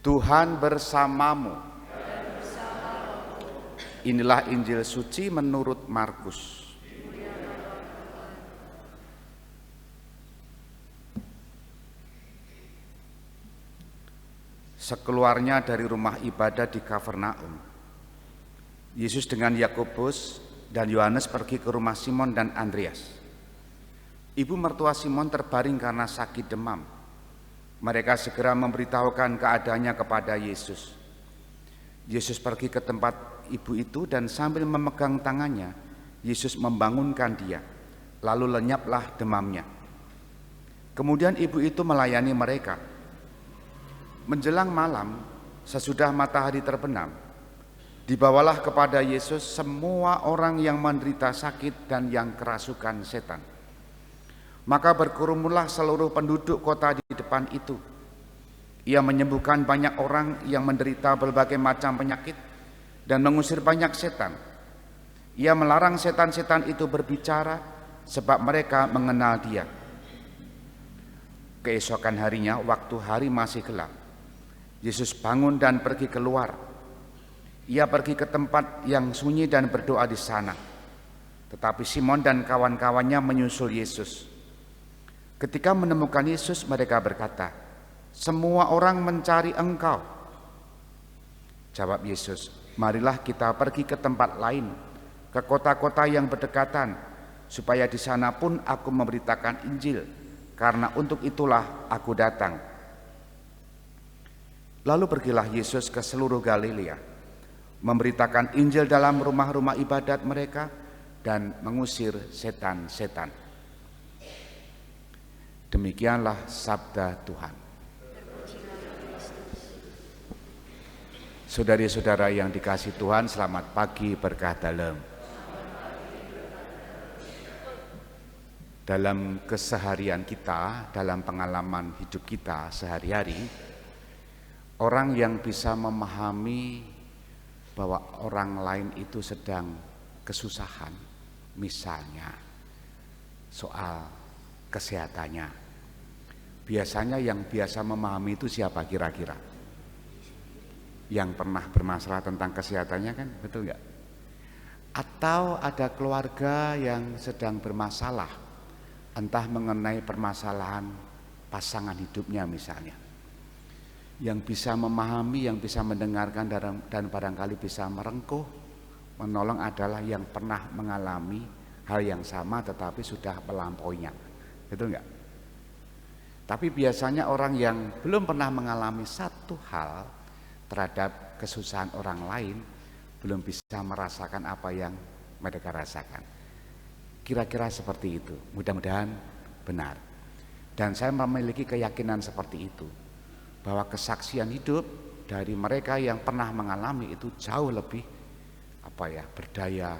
Tuhan bersamamu. Inilah Injil suci menurut Markus. Sekeluarnya dari rumah ibadah di Kapernaum, Yesus dengan Yakobus dan Yohanes pergi ke rumah Simon dan Andreas. Ibu mertua Simon terbaring karena sakit demam. Mereka segera memberitahukan keadaannya kepada Yesus. Yesus pergi ke tempat ibu itu dan sambil memegang tangannya, Yesus membangunkan dia. Lalu lenyaplah demamnya. Kemudian ibu itu melayani mereka. Menjelang malam, sesudah matahari terbenam, dibawalah kepada Yesus semua orang yang menderita sakit dan yang kerasukan setan. Maka berkerumunlah seluruh penduduk kota di depan itu. Ia menyembuhkan banyak orang yang menderita berbagai macam penyakit dan mengusir banyak setan. Ia melarang setan-setan itu berbicara sebab mereka mengenal dia. Keesokan harinya, waktu hari masih gelap, Yesus bangun dan pergi keluar. Ia pergi ke tempat yang sunyi dan berdoa di sana. Tetapi Simon dan kawan-kawannya menyusul Yesus. Ketika menemukan Yesus, mereka berkata, "Semua orang mencari Engkau." Jawab Yesus, "Marilah kita pergi ke tempat lain, ke kota-kota yang berdekatan, supaya di sana pun aku memberitakan Injil, karena untuk itulah aku datang." Lalu pergilah Yesus ke seluruh Galilea, memberitakan Injil dalam rumah-rumah ibadat mereka dan mengusir setan-setan. Demikianlah sabda Tuhan. Saudari-saudara yang dikasihi Tuhan, selamat pagi berkah dalam. Dalam keseharian kita, dalam pengalaman hidup kita sehari-hari, orang yang bisa memahami bahwa orang lain itu sedang kesusahan, misalnya soal kesehatannya, biasanya yang biasa memahami itu siapa kira-kira? Yang pernah bermasalah tentang kesehatannya, kan, betul nggak? Atau ada keluarga yang sedang bermasalah, entah mengenai permasalahan pasangan hidupnya misalnya. Yang bisa memahami, yang bisa mendengarkan dan barangkali bisa merengkuh, menolong adalah yang pernah mengalami hal yang sama tetapi sudah melampauinya, betul nggak? Tapi biasanya orang yang belum pernah mengalami satu hal terhadap kesusahan orang lain belum bisa merasakan apa yang mereka rasakan. Kira-kira seperti itu, mudah-mudahan benar. Dan saya memiliki keyakinan seperti itu, bahwa kesaksian hidup dari mereka yang pernah mengalami itu jauh lebih berdaya,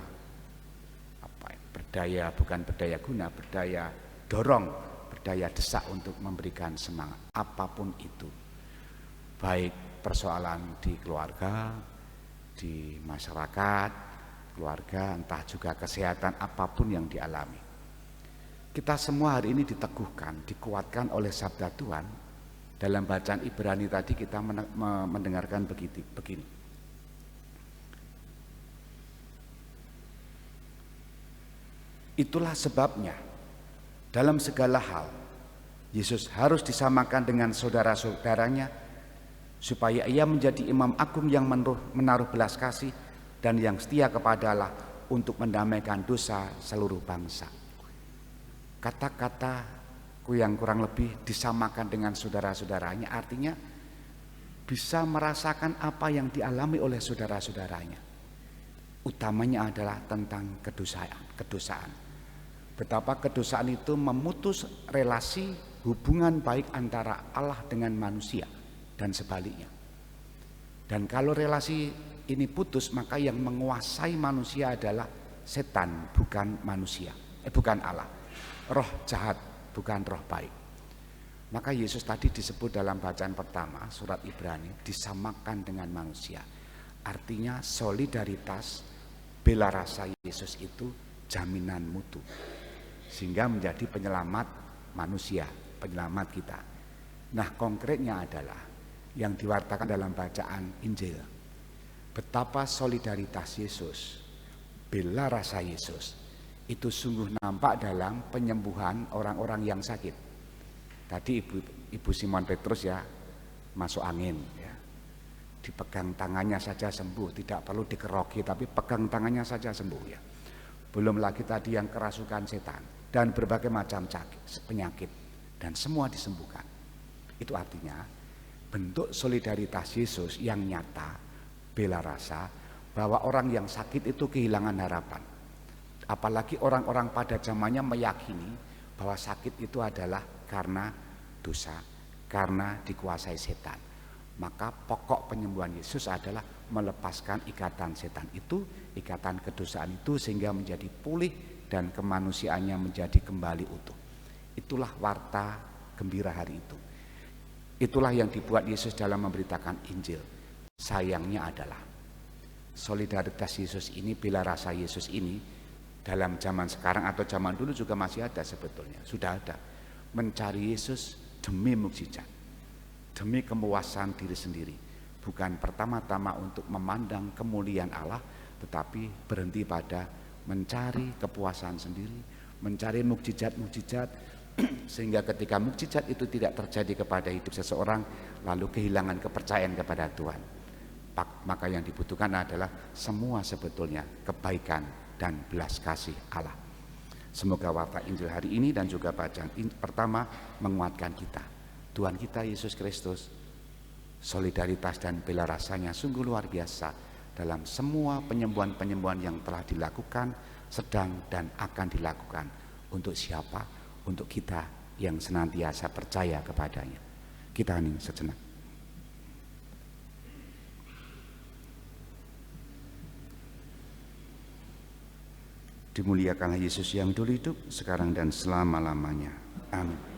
bukan berdaya guna, berdaya dorong, berdaya desak untuk memberikan semangat apapun itu, baik persoalan di keluarga, di masyarakat, keluarga, entah juga kesehatan apapun yang dialami. Kita semua hari ini diteguhkan, dikuatkan oleh sabda Tuhan. Dalam bacaan Ibrani tadi kita mendengarkan begini. Itulah sebabnya dalam segala hal Yesus harus disamakan dengan saudara-saudaranya, supaya ia menjadi imam agung yang menaruh belas kasih dan yang setia kepada Allah untuk mendamaikan dosa seluruh bangsa. Kata-kata yang kurang lebih disamakan dengan saudara-saudaranya artinya bisa merasakan apa yang dialami oleh saudara-saudaranya. Utamanya adalah tentang kedosaan. Betapa kedosaan itu memutus relasi hubungan baik antara Allah dengan manusia dan sebaliknya. Dan kalau relasi ini putus, maka yang menguasai manusia adalah setan, bukan manusia, bukan Allah. Roh jahat, bukan roh baik. Maka Yesus tadi disebut dalam bacaan pertama surat Ibrani disamakan dengan manusia. Artinya solidaritas, bela rasa Yesus itu jaminan mutu, sehingga menjadi penyelamat manusia, penyelamat kita. Nah, konkretnya adalah yang diwartakan dalam bacaan Injil. Betapa solidaritas Yesus, bela rasa Yesus itu sungguh nampak dalam penyembuhan orang-orang yang sakit. Tadi Ibu Simon Petrus ya masuk angin ya. Dipegang tangannya saja sembuh, tidak perlu dikeroki tapi pegang tangannya saja sembuh ya. Belum lagi tadi yang kerasukan setan dan berbagai macam penyakit dan semua disembuhkan. Itu artinya bentuk solidaritas Yesus yang nyata, bela rasa bahwa orang yang sakit itu kehilangan harapan. Apalagi orang-orang pada zamannya meyakini bahwa sakit itu adalah karena dosa, karena dikuasai setan. Maka pokok penyembuhan Yesus adalah melepaskan ikatan setan itu, ikatan kedosaan itu sehingga menjadi pulih dan kemanusiaannya menjadi kembali utuh. Itulah warta gembira hari itu. Itulah yang dibuat Yesus dalam memberitakan Injil. Sayangnya adalah solidaritas Yesus ini, bela rasa Yesus ini dalam zaman sekarang atau zaman dulu juga masih ada sebetulnya. Sudah ada. Mencari Yesus demi mukjizat, demi kemuasan diri sendiri. Bukan pertama-tama untuk memandang kemuliaan Allah, tetapi berhenti pada mencari kepuasan sendiri, mencari mukjizat-mukjizat, sehingga ketika mukjizat itu tidak terjadi kepada hidup seseorang, lalu kehilangan kepercayaan kepada Tuhan. Maka yang dibutuhkan adalah semua sebetulnya kebaikan dan belas kasih Allah. Semoga warta Injil hari ini dan juga bacaan pertama menguatkan kita. Tuhan kita Yesus Kristus, solidaritas dan bela rasanya sungguh luar biasa dalam semua penyembuhan-penyembuhan yang telah dilakukan, sedang dan akan dilakukan. Untuk siapa? Untuk kita yang senantiasa percaya kepadanya. Kita hening sejenak. Dimuliakanlah Yesus yang dulu hidup, sekarang dan selama-lamanya. Amin.